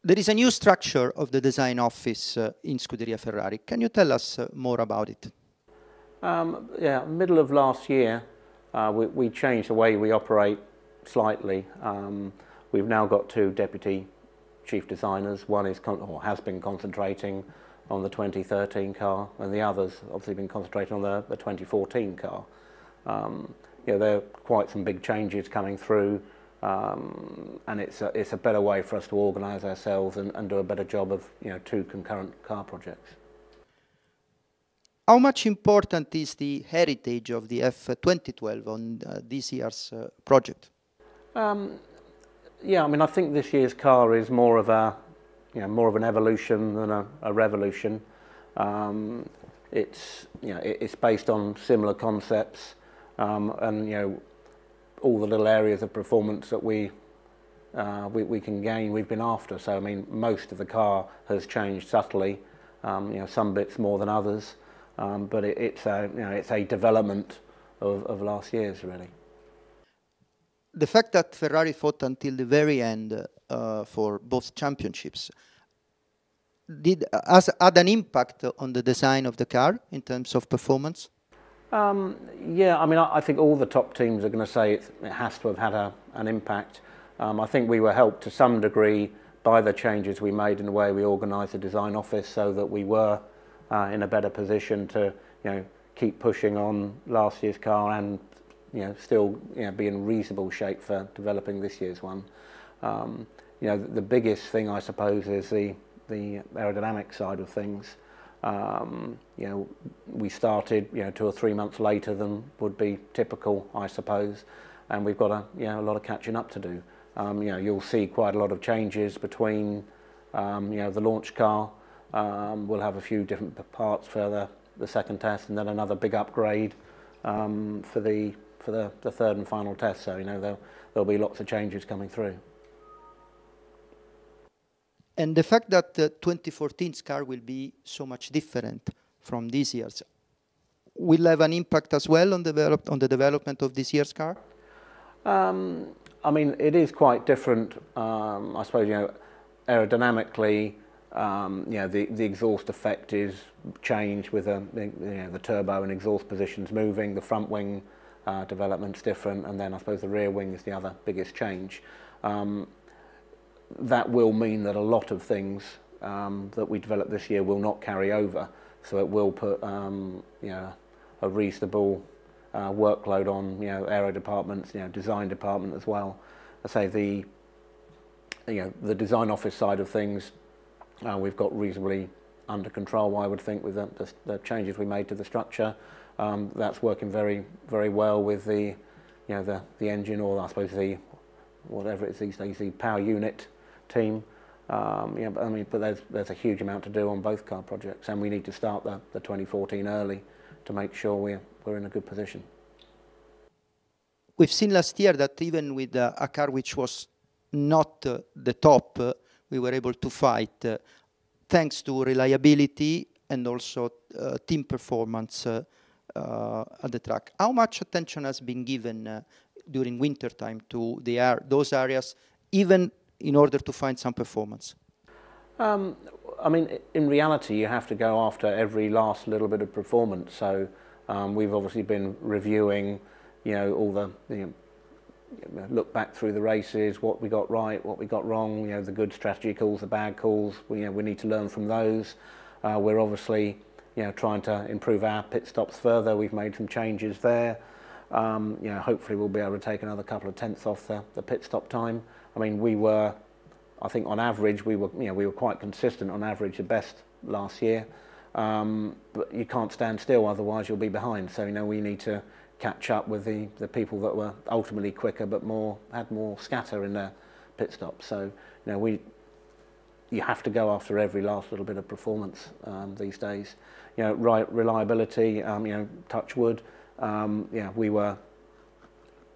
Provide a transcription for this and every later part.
There is a new structure of the design office in Scuderia Ferrari. Can you tell us more about it? Yeah, middle of last year, we changed the way we operate slightly. We've now got two deputy chief designers. One is or has been concentrating on the 2013 car, and the other's obviously been concentrating on the 2014 car. There are quite some big changes coming through, and it's a better way for us to organise ourselves and do a better job of two concurrent car projects. How much important is the heritage of the F2012 on this year's project? Yeah, I mean, I think this year's car is more of an evolution than a revolution. It's based on similar concepts, and all the little areas of performance that we can gain, we've been after. So I mean, most of the car has changed subtly. Some bits more than others, but it's a development of last year's, really. The fact that Ferrari fought until the very end for both championships had an impact on the design of the car in terms of performance? Yeah, I mean, I think all the top teams are going to say it has to have had an impact. I think we were helped to some degree by the changes we made in the way we organised the design office, so that we were in a better position to keep pushing on last year's car and still be in reasonable shape for developing this year's one. The biggest thing, I suppose, is the aerodynamic side of things. We started 2 or 3 months later than would be typical, I suppose, and we've got a lot of catching up to do. You'll see quite a lot of changes between the launch car. We'll have a few different parts for the second test, and then another big upgrade for the third and final test. So there'll be lots of changes coming through. And the fact that the 2014's car will be so much different from this year's will have an impact as well on the development of this year's car? I mean, it is quite different. I suppose aerodynamically, the exhaust effect is changed with the turbo and exhaust positions moving. The front wing development's different, and then I suppose the rear wing is the other biggest change. That will mean that a lot of things that we develop this year will not carry over, so it will put a reasonable workload on aero departments, design department as well. I say the design office side of things we've got reasonably under control, I would think, with the changes we made to the structure. That's working very, very well with the engine, or I suppose whatever it is these days, the power unit team. But there's a huge amount to do on both car projects, and we need to start the 2014 early to make sure we're in a good position. We've seen last year that even with a car which was not the top, we were able to fight thanks to reliability and also team performance at the track. How much attention has been given during winter time to those areas, even in order to find some performance? I mean, in reality, you have to go after every last little bit of performance. So we've obviously been reviewing, all the look back through the races, what we got right, what we got wrong, the good strategy calls, the bad calls. We need to learn from those. We're obviously trying to improve our pit stops further. We've made some changes there. Hopefully we'll be able to take another couple of tenths off the pit stop time. I mean, I think on average we were quite consistent on average, the best last year. But you can't stand still, otherwise you'll be behind. So we need to catch up with the people that were ultimately quicker but had more scatter in their pit stops. So you have to go after every last little bit of performance these days. Reliability, touch wood. We were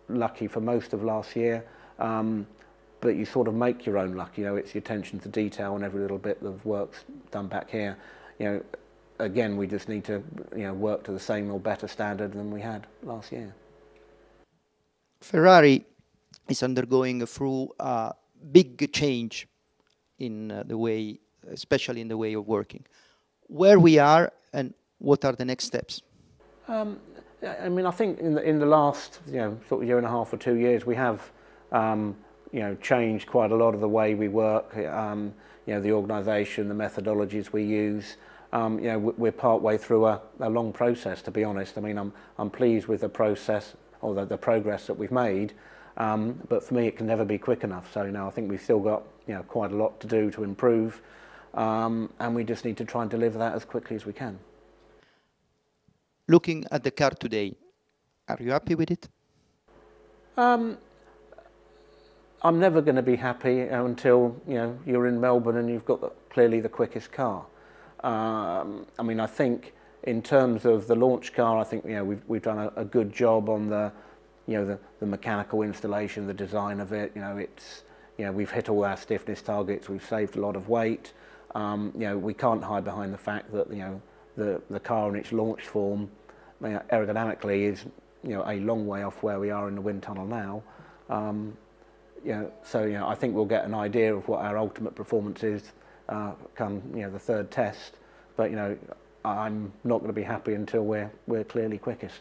lucky for most of last year, but you sort of make your own luck. It's your attention to detail and every little bit of work's done back here. Again, we just need to work to the same or better standard than we had last year. Ferrari is undergoing through a big change in the way, especially in the way of working. Where we are and what are the next steps? I mean, I think in the last sort of year and a half or 2 years, we have changed quite a lot of the way we work. The organisation, the methodologies we use. We're part way through a long process, to be honest. I mean, I'm pleased with the process or the progress that we've made, but for me, it can never be quick enough. So I think we've still got quite a lot to do to improve, and we just need to try and deliver that as quickly as we can. Looking at the car today, are you happy with it? I'm never going to be happy until you're in Melbourne and you've got clearly the quickest car. I mean, I think in terms of the launch car, I think we've done a good job on the mechanical installation, the design of it. We've hit all our stiffness targets. We've saved a lot of weight. We can't hide behind the fact that the car in its launch form, aerodynamically, is a long way off where we are in the wind tunnel now. So I think we'll get an idea of what our ultimate performance is come the third test. But I'm not going to be happy until we're clearly quickest.